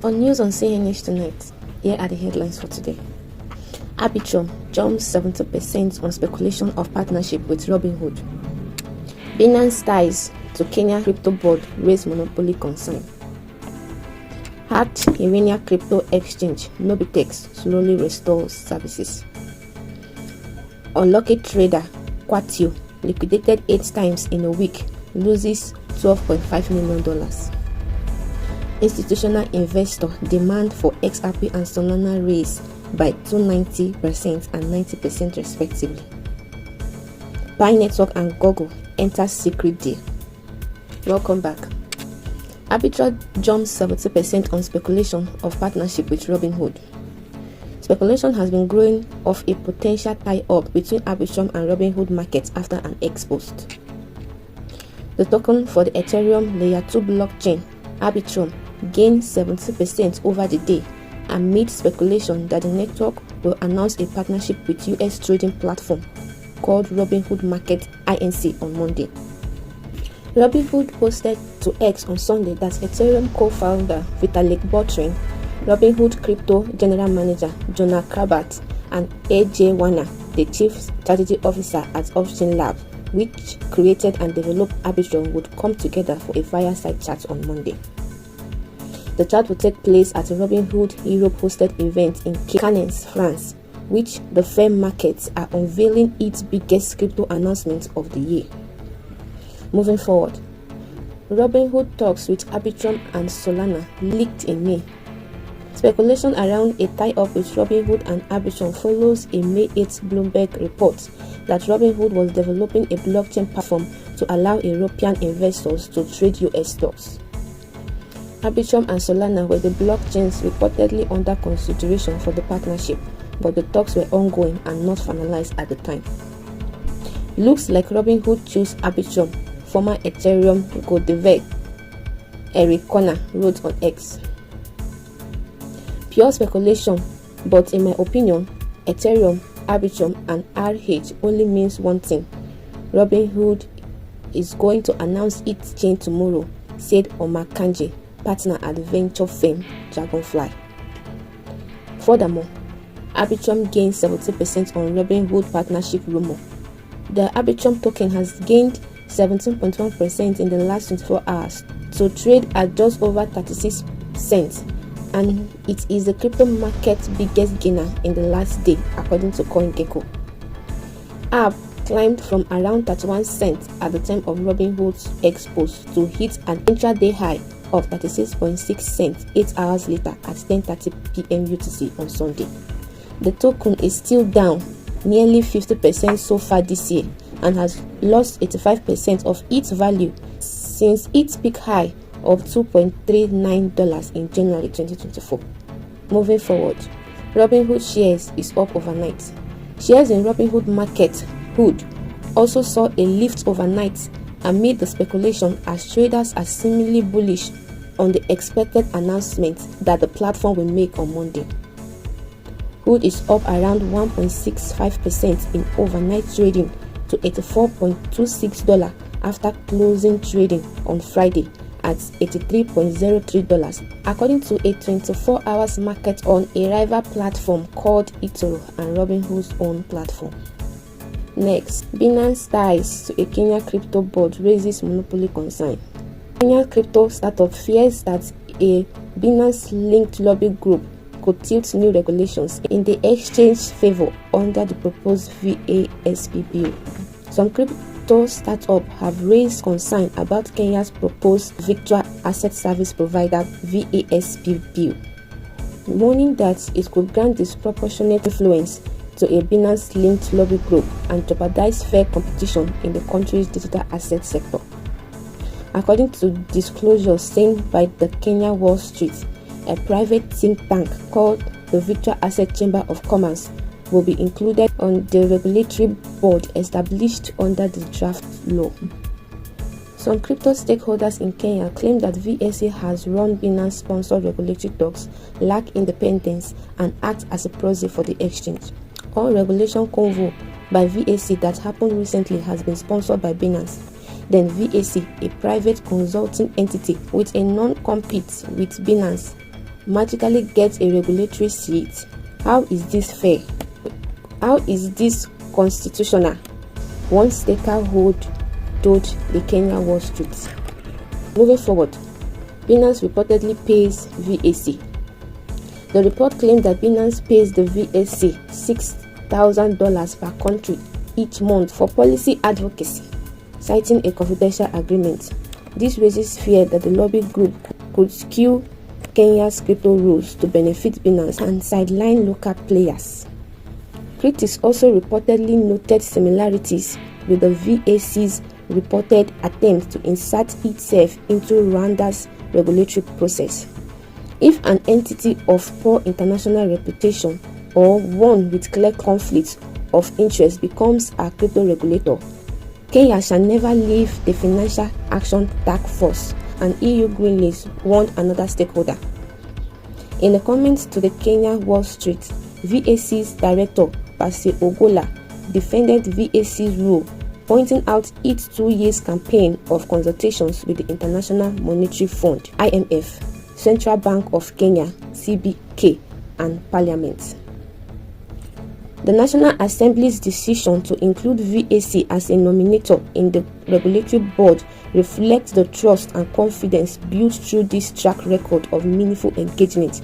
On news on CNH tonight, here are the headlines for today. Arbitrum jumps 70% on speculation of partnership with Robinhood. Binance ties to Kenya crypto board raise monopoly concern. Hacked Iranian crypto exchange Nobitex slowly restores services. Unlucky trader Quatio liquidated 8 times in a week, loses $12.5 million. Institutional investor demand for XRP and Solana raise by 290% and 90% respectively. Pi Network and Google enter secret deal. Welcome back. Arbitrum jumps 70% on speculation of partnership with Robinhood. Speculation has been growing of a potential tie-up between Arbitrum and Robinhood markets after an ex-post. The token for the Ethereum Layer 2 blockchain, Arbitrum, gained 70% over the day amid speculation that the network will announce a partnership with US trading platform called Robinhood Market Inc. on Monday. Robinhood posted to X on Sunday that Ethereum co-founder Vitalik Buterin, Robinhood Crypto General Manager Jonah Krabat, and AJ Warner, the Chief Strategy Officer at Option Lab, which created and developed Arbitrum, would come together for a fireside chat on Monday. The chat will take place at a Robinhood Europe-hosted event in Cannes, France, which the firm markets are unveiling its biggest crypto announcement of the year. Moving forward, Robinhood talks with Arbitrum and Solana leaked in May. Speculation around a tie-up with Robinhood and Arbitrum follows a May 8 Bloomberg report that Robinhood was developing a blockchain platform to allow European investors to trade US stocks. Arbitrum and Solana were the blockchains reportedly under consideration for the partnership, but the talks were ongoing and not finalized at the time. Looks like Robinhood chose Arbitrum, former Ethereum go-dev Eric Corner wrote on X. Pure speculation, but in my opinion, Ethereum, Arbitrum, and RH only means one thing. Robinhood is going to announce its chain tomorrow, said Omar Kanji, partner at the venture firm Dragonfly. Furthermore, Arbitrum gained 70% on Robinhood partnership rumor. The Arbitrum token has gained 17.1% in the last 24 hours to trade at just over 36 cents, and it is the crypto market's biggest gainer in the last day, according to CoinGecko. ARB climbed from around 31 cents at the time of Robinhood's ex-post to hit an intraday high of 36.6 cents 8 hours later at 10:30 p.m. UTC on Sunday. The token is still down nearly 50% so far this year and has lost 85% of its value since its peak high of $2.39 in January 2024. Moving forward, Robinhood shares is up overnight. Shares in Robinhood Market Hood also saw a lift overnight amid the speculation as traders are seemingly bullish on the expected announcement that the platform will make on Monday. Hood is up around 1.65% in overnight trading to $84.26 after closing trading on Friday at $83.03, according to a 24 hours market on a rival platform called eToro and Robinhood's own platform. Next, Binance ties to a Kenya crypto board raises monopoly concern. Kenya crypto startup fears that a Binance-linked lobby group could tilt new regulations in the exchange's favor under the proposed VASP bill. Some crypto startups have raised concern about Kenya's proposed Virtual Asset Service Provider VASP bill, warning that it could grant disproportionate influence to a Binance-linked lobby group and jeopardize fair competition in the country's digital asset sector. According to disclosures seen by the Kenya Wall Street, a private think tank called the Virtual Asset Chamber of Commerce will be included on the regulatory board established under the draft law. Some crypto stakeholders in Kenya claim that VAC has run Binance-sponsored regulatory talks, lack independence, and act as a proxy for the exchange. All regulation convo by VAC that happened recently has been sponsored by Binance. Then VAC, a private consulting entity with a non-compete with Binance, magically get a regulatory seat? How is this fair? How is this constitutional? One stakeholder told the Kenya Wall Street. Moving forward, Binance reportedly pays VAC. The report claimed that Binance pays the VAC $6,000 per country each month for policy advocacy, citing a confidential agreement. This raises fear that the lobby group could skew Kenya's crypto rules to benefit Binance and sideline local players. Critics also reportedly noted similarities with the VAC's reported attempt to insert itself into Rwanda's regulatory process. If an entity of poor international reputation or one with clear conflicts of interest becomes a crypto regulator, Kenya shall never leave the Financial Action Task Force, an EU green list, warned another stakeholder. In a comment to the Kenya Wall Street, VAC's director, Percy Ogola, defended VAC's rule, pointing out its 2-year campaign of consultations with the International Monetary Fund (IMF), Central Bank of Kenya (CBK), and Parliament. The National Assembly's decision to include VAC as a nominator in the regulatory board reflects the trust and confidence built through this track record of meaningful engagement,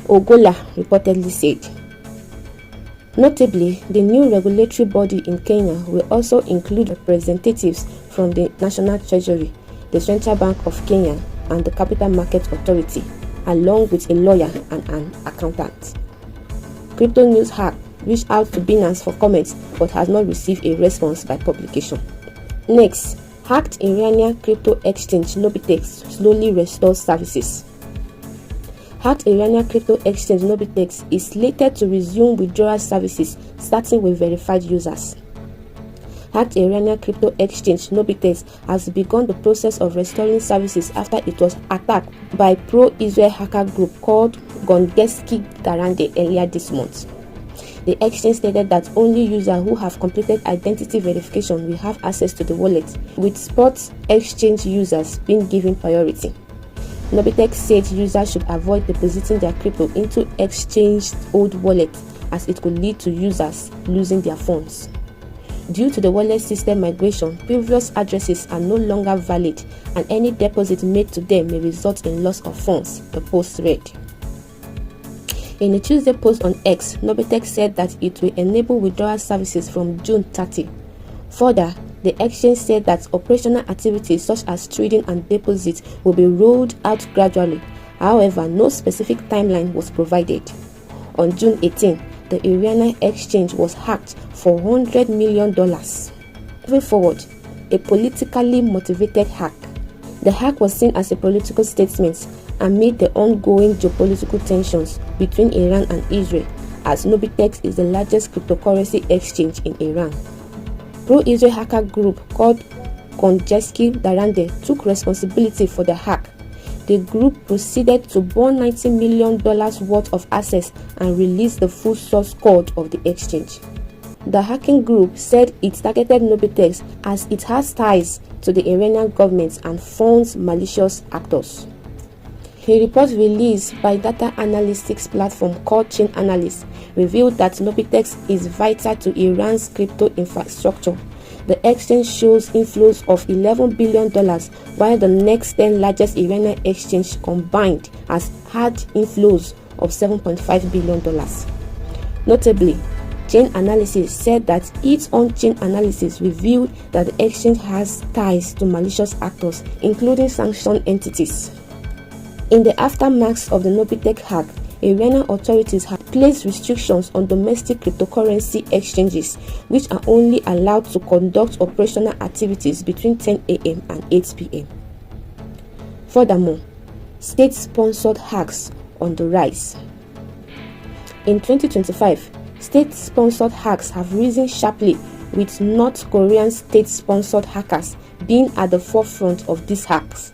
Ogola reportedly said. Notably, the new regulatory body in Kenya will also include representatives from the National Treasury, the Central Bank of Kenya, and the Capital Market Authority, along with a lawyer and an accountant. Crypto News Hack reached out to Binance for comments but has not received a response by publication. Next, hacked Iranian crypto exchange Nobitex slowly restores services. Hacked Iranian crypto exchange Nobitex is slated to resume withdrawal services starting with verified users. Hacked Iranian crypto exchange Nobitex has begun the process of restoring services after it was attacked by pro-Israel hacker group called Gongeski Darande earlier this month. The exchange stated that only users who have completed identity verification will have access to the wallet, with spot exchange users being given priority. Nobitex said users should avoid depositing their crypto into exchanged old wallets as it could lead to users losing their funds. Due to the wallet system migration, previous addresses are no longer valid and any deposit made to them may result in loss of funds, the post read. In a Tuesday post on X, Nobitex said that it will enable withdrawal services from June 30. Further, the exchange said that operational activities such as trading and deposits will be rolled out gradually. However, no specific timeline was provided. On June 18, the Iranian exchange was hacked for $100 million. Moving forward, a politically motivated hack. The hack was seen as a political statement amid the ongoing geopolitical tensions between Iran and Israel, as Nobitex is the largest cryptocurrency exchange in Iran. Pro-Israel hacker group called Gongeski Darande took responsibility for the hack. The group proceeded to burn $90 million worth of assets and release the full source code of the exchange. The hacking group said it targeted Nobitex as it has ties to the Iranian government and funds malicious actors. A report released by data analytics platform called Chain Analyst revealed that Nobitex is vital to Iran's crypto infrastructure. The exchange shows inflows of $11 billion, while the next 10 largest Iranian exchange combined has had inflows of $7.5 billion. Notably, Chain Analysis said that its on-chain analysis revealed that the exchange has ties to malicious actors, including sanctioned entities. In the aftermath of the Nobitex hack, Iranian authorities have placed restrictions on domestic cryptocurrency exchanges, which are only allowed to conduct operational activities between 10 a.m. and 8 p.m. Furthermore, state-sponsored hacks on the rise. In 2025, state-sponsored hacks have risen sharply, with North Korean state-sponsored hackers being at the forefront of these hacks.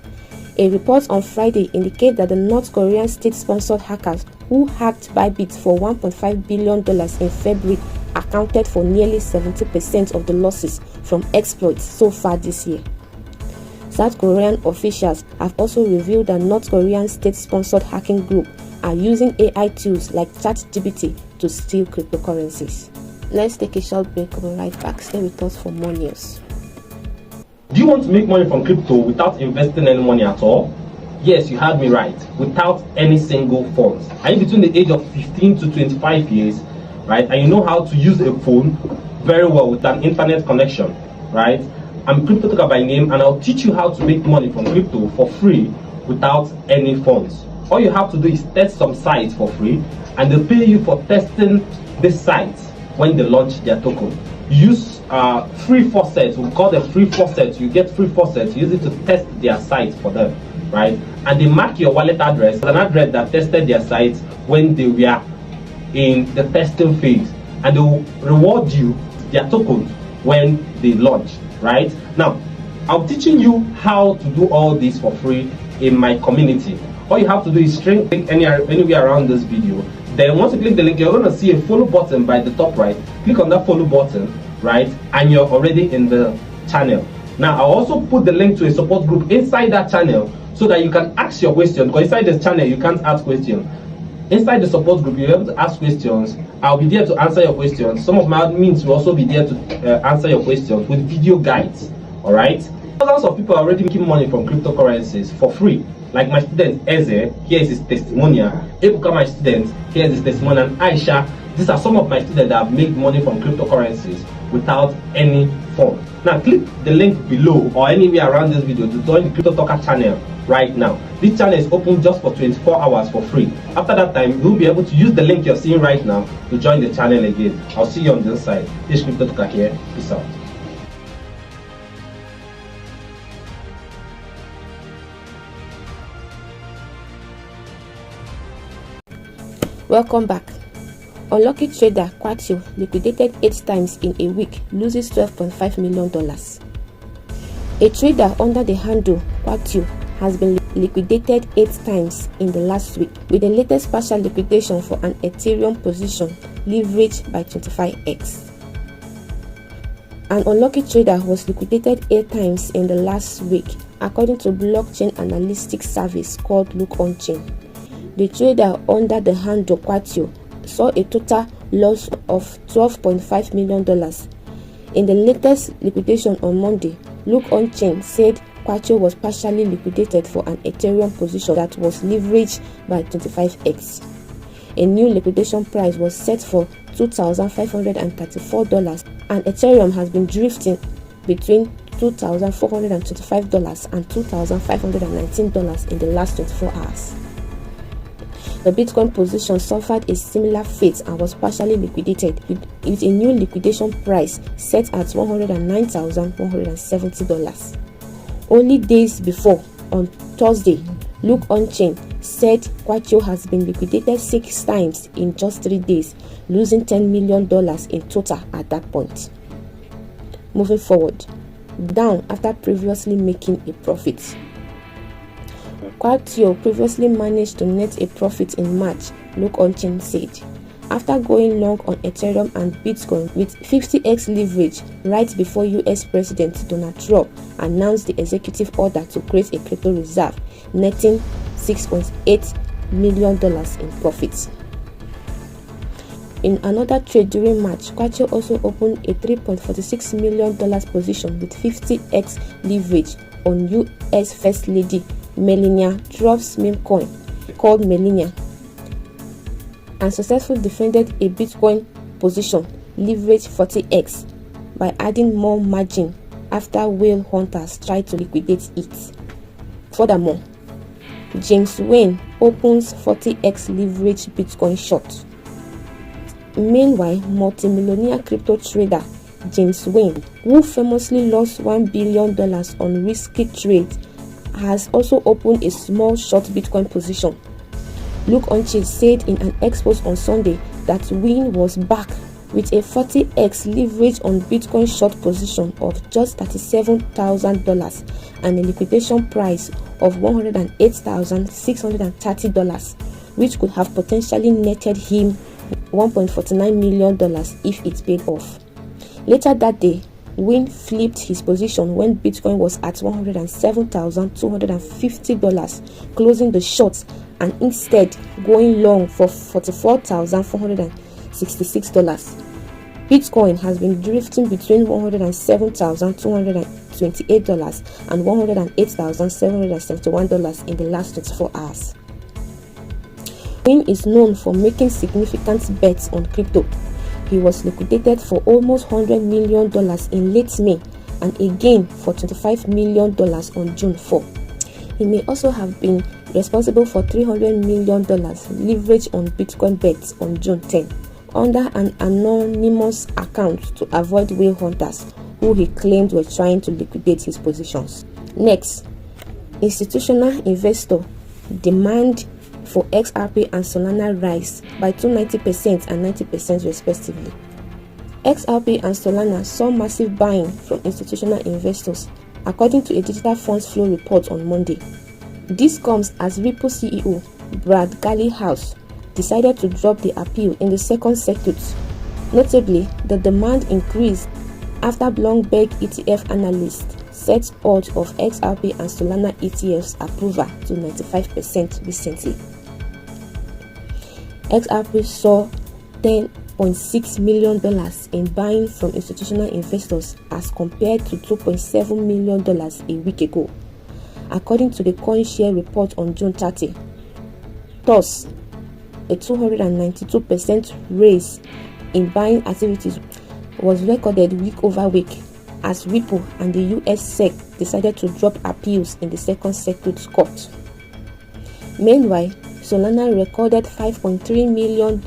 A report on Friday indicated that the North Korean state-sponsored hackers who hacked Bybit for $1.5 billion in February accounted for nearly 70% of the losses from exploits so far this year. South Korean officials have also revealed that North Korean state-sponsored hacking group are using AI tools like ChatGPT to steal cryptocurrencies. Let's take a short break. We'll be right back. Stay with us for more news. Do you want to make money from crypto without investing any money at all? Yes, you heard me right. Without any single funds. Are you between the age of 15 to 25 years, right? And you know how to use a phone very well with an internet connection, right? I'm Crypto Talker by name, and I'll teach you how to make money from crypto for free without any funds. All you have to do is test some sites for free, and they'll pay you for testing this site when they launch their token. Use free faucets. We call them free faucets. You get free faucets. Use it to test their site for them, right? And they mark your wallet address, an address that tested their site when they were in the testing phase, and they'll reward you their tokens when they launch, right? Now, I'm teaching you how to do all this for free in my community. All you have to do is click anywhere around this video. Then once you click the link, you're going to see a follow button by the top right. Click on that follow button, right? And you're already in the channel. Now, I'll also put the link to a support group inside that channel so that you can ask your question. Because inside this channel, you can't ask questions. Inside the support group, you're able to ask questions. I'll be there to answer your questions. Some of my admins will also be there to answer your questions with video guides. All right? Thousands of people are already making money from cryptocurrencies for free. Like my student Eze, here is his testimonial. Ebuka, my student, here is his testimonial. And Aisha, these are some of my students that have made money from cryptocurrencies without any fund. Now click the link below or anywhere around this video to join the Crypto Talker channel right now. This channel is open just for 24 hours for free. After that time, you'll be able to use the link you're seeing right now to join the channel again. I'll see you on this side. This is Crypto Talker here. Peace out. Welcome back. Unlucky trader Kwachu liquidated 8 times in a week, loses $12.5 million. A trader under the handle Kwachu has been liquidated 8 times in the last week, with the latest partial liquidation for an Ethereum position leveraged by 25x. An unlucky trader was liquidated 8 times in the last week, according to blockchain analytics service called Look On Chain. The trader under the handle Kwachu saw a total loss of $12.5 million. In the latest liquidation on Monday, Look On Chain said Kwachu was partially liquidated for an Ethereum position that was leveraged by 25x. A new liquidation price was set for $2,534, and Ethereum has been drifting between $2,425 and $2,519 in the last 24 hours. The Bitcoin position suffered a similar fate and was partially liquidated with a new liquidation price set at $109,170. Only days before, on Thursday, Look On Chain said Kwachu has been liquidated 6 times in just 3 days, losing $10 million in total at that point. Moving forward, down after previously making a profit. Kwachu previously managed to net a profit in March, Look On Chain said, after going long on Ethereum and Bitcoin with 50x leverage right before US President Donald Trump announced the executive order to create a crypto reserve, netting $6.8 million in profits. In another trade during March, Kwachu also opened a $3.46 million position with 50x leverage on US First Lady Melania Trump's meme coin called Melania, and successfully defended a Bitcoin position leveraged 40x by adding more margin after whale hunters tried to liquidate it. Furthermore, James Wayne opens 40x leveraged Bitcoin short. Meanwhile, multimillionaire crypto trader James Wayne, who famously lost $1 billion on risky trades, has also opened a small short Bitcoin position. Look On Chain said in an expose on Sunday that Wayne was back with a 40x leverage on Bitcoin short position of just $37,000 and a liquidation price of $108,630, which could have potentially netted him $1.49 million if it paid off. Later that day, Wayne flipped his position when Bitcoin was at $107,250, closing the short and instead going long for $44,466. Bitcoin has been drifting between $107,228 and $108,771 in the last 24 hours. Quinn is known for making significant bets on crypto. He was liquidated for almost $100 million in late May and again for $25 million on June 4. He may also have been responsible for $300 million leverage on Bitcoin bets on June 10 under an anonymous account to avoid whale hunters who he claimed were trying to liquidate his positions. Next, institutional investor demand for XRP and Solana rise by 290% and 90% respectively. XRP and Solana saw massive buying from institutional investors, according to a digital funds flow report on Monday. This comes as Ripple CEO Brad Garlinghouse decided to drop the appeal in the second circuit. Notably, the demand increased after Bloomberg ETF analysts set odds of XRP and Solana ETFs approval to 95% recently. XRP saw $10.6 million in buying from institutional investors as compared to $2.7 million a week ago, according to the CoinShare report on June 30. Thus, a 292% raise in buying activities was recorded week over week as Ripple and the US SEC decided to drop appeals in the second circuit court. Meanwhile, Solana recorded $5.3 million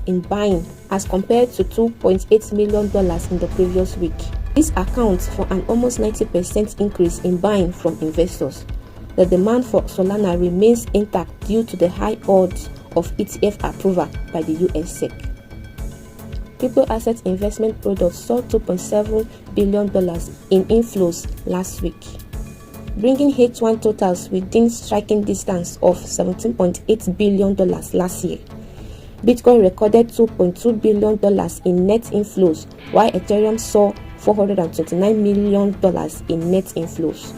in buying as compared to $2.8 million in the previous week. This accounts for an almost 90% increase in buying from investors. The demand for Solana remains intact due to the high odds of ETF approval by the US SEC. Crypto asset investment products saw $2.7 billion in inflows last week, bringing H1 totals within striking distance of $17.8 billion last year. Bitcoin recorded $2.2 billion in net inflows, while Ethereum saw $429 million in net inflows.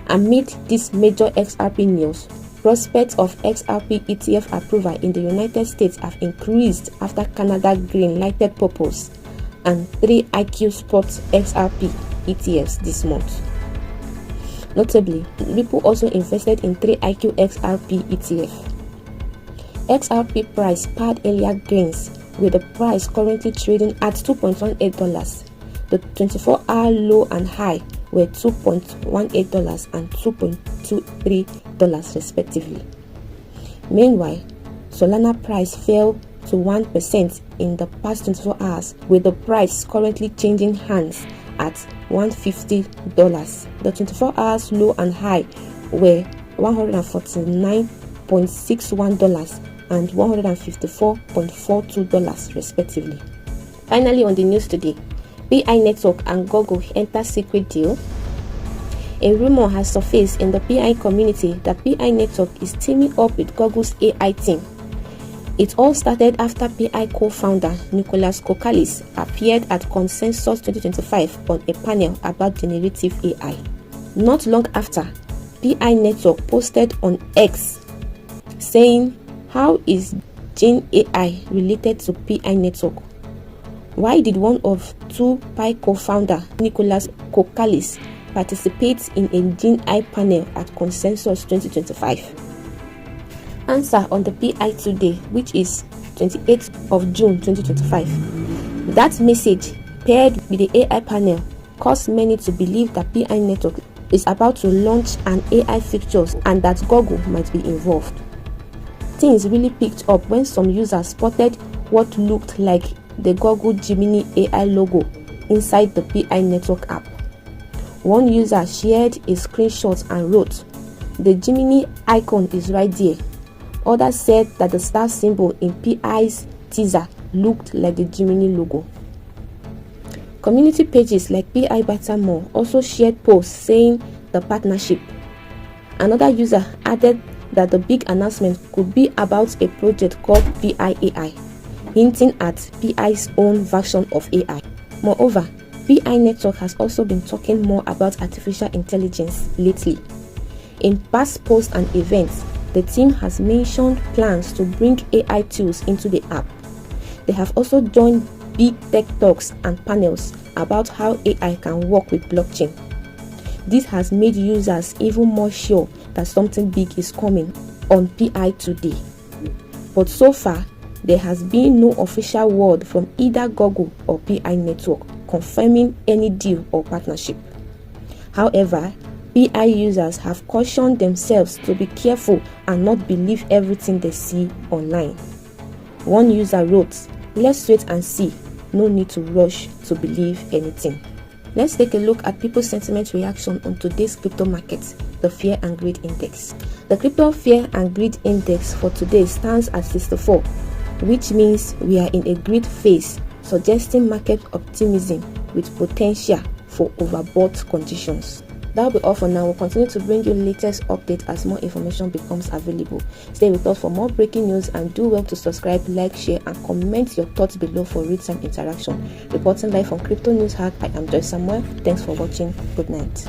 Amid this major XRP news, prospects of XRP ETF approval in the United States have increased after Canada green-lighted Purpose and 3iQ Spot XRP ETFs this month. Notably, Ripple also invested in 3iQ XRP ETF. XRP price pared earlier gains, with the price currently trading at $2.18. The 24-hour low and high were $2.18 and $2.23 respectively. Meanwhile, Solana price fell to 1% in the past 24 hours, with the price currently changing hands at $150. The 24 hours low and high were $149.61 and $154.42 respectively. Finally, on the news today, PI Network and Google enter secret deal. A rumor has surfaced in the PI community that PI Network is teaming up with Google's AI team. It all started after PI co-founder Nicholas Kokalis appeared at Consensus 2025 on a panel about generative AI. Not long after, PI Network posted on X saying, "How is Gen AI related to PI Network? Why did one of two PI co-founder Nicholas Kokalis participate in a Gen AI panel at Consensus 2025? Answer on the PI Today, which is 28th of June 2025. That message, paired with the AI panel, caused many to believe that PI Network is about to launch an AI features and that Google might be involved. Things really picked up when some users spotted what looked like the Google Gemini AI logo inside the PI Network app. One user shared a screenshot and wrote, "The Gemini icon is right there." Others said that the star symbol in PI's teaser looked like the Gemini logo. Community pages like PI Baltimore also shared posts saying the partnership. Another user added that the big announcement could be about a project called PI AI, hinting at PI's own version of AI. Moreover, PI Network has also been talking more about artificial intelligence lately. In past posts and events, The team has mentioned plans to bring AI tools into the app. They have also joined big tech talks and panels about how AI can work with blockchain. This has made users even more sure that something big is coming on PI today. But so far, there has been no official word from either Google or PI Network confirming any deal or partnership. However, PI users have cautioned themselves to be careful and not believe everything they see online. One user wrote, "Let's wait and see. No need to rush to believe anything." Let's take a look at people's sentiment reaction on today's crypto market, the Fear and Greed Index. The Crypto Fear and Greed Index for today stands at 64, which means we are in a greed phase, suggesting market optimism with potential for overbought conditions. That'll be all for now. We'll continue to bring you latest updates as more information becomes available. Stay with us for more breaking news and do well to subscribe, like, share, and comment your thoughts below for real-time interaction. Reporting live from Crypto News Hack, I am Joy Samuel. Thanks for watching. Good night.